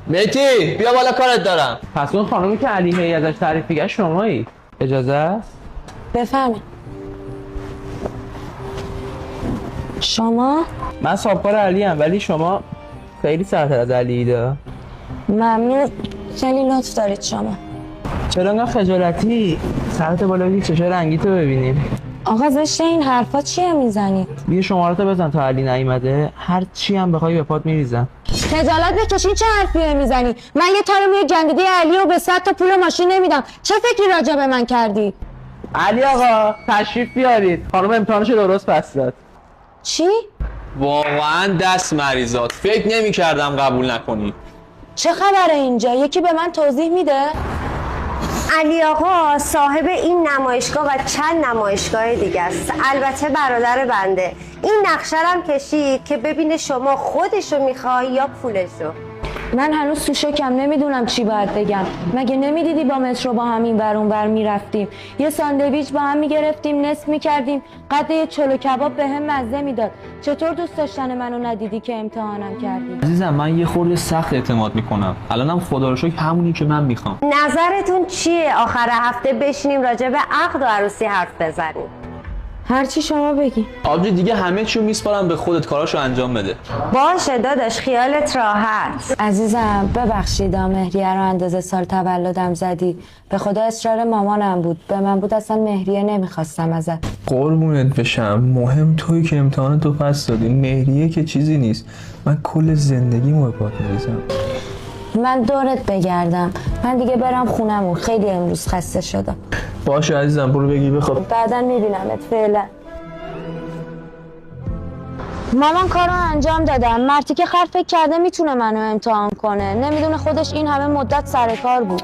مهدی بیا بالا کارت دارم. پس اون خانومی که علی هی ازش تعریف میگه شمایی؟ اجازه است؟ بفرمایید. شما؟ من صاحبکار علی ام، ولی شما خیلی سرتر از علی ایده. ممنون، خیلی لطف دارید شما. چرا انقدر خجالتی؟ سرت بالا بدی چشای رنگیتو ببینیم. آقا زشت این حرفا چیه میزنید؟ یه شماراتو بزن تا علی نیومده، هر چی هم بخوای به پات میریزم. خجالت بکشین، چه حرفیه میزنی؟ من یه تارمیه جندیده علی و به 100 تا پول ماشین نمیدم. چه فکری راجع به من کردی؟ علی آقا تشریف بیارید، خانم امتحانشو درست پس داد. چی؟ واقعا دست مریضات، فکر نمی کردم قبول نکنی. چه خبره اینجا؟ یکی به من توضیح میده؟ علی آقا صاحب این نمایشگاه و چند نمایشگاه دیگه است. البته برادر بنده. این نقشه هم کشید که ببینه شما خودشو میخوای یا پولشو. من هنوز تو شکم، نمیدونم چی باید بگم. مگه نمیدیدی با مترو با هم این ور اون ور میرفتیم، یه ساندویچ با هم میگرفتیم، نصف میکردیم، قد یه چلو کباب به هم مزه میداد. چطور دوست داشتن منو ندیدی که امتحانم کردی؟ عزیزم من یه خورده سخت اعتماد میکنم، الانم خدا رو شکر همونی که من میخوام. نظرتون چیه آخر هفته بشینیم راجع به عقد و عروسی حرف بزنیم؟ هرچی شما بگی. آبجی دیگه همه چیو میسپارم به خودت، کاراشو انجام بده. باشه داداش، خیالت راحت. عزیزم ببخشید مهریه رو اندازه سال تولدم زدی. به خدا اصرار مامانم بود، به من بود اصلا مهریه نمیخواستم ازت. قربونت بشم، مهم توی که امتحان تو پس دادی، مهریه که چیزی نیست. من کل زندگی به پات میریزم. من دورت بگردم، من دیگه برم خونمون، خیلی امروز خسته شدم. باشه عزیزم، برو بگی بخواب. بعدا میبینمت، فعلا. مامان کارو انجام دادم. مرتی که خر فکر کرده میتونه منو امتحان کنه، نمیدونه خودش این همه مدت سر کار بود.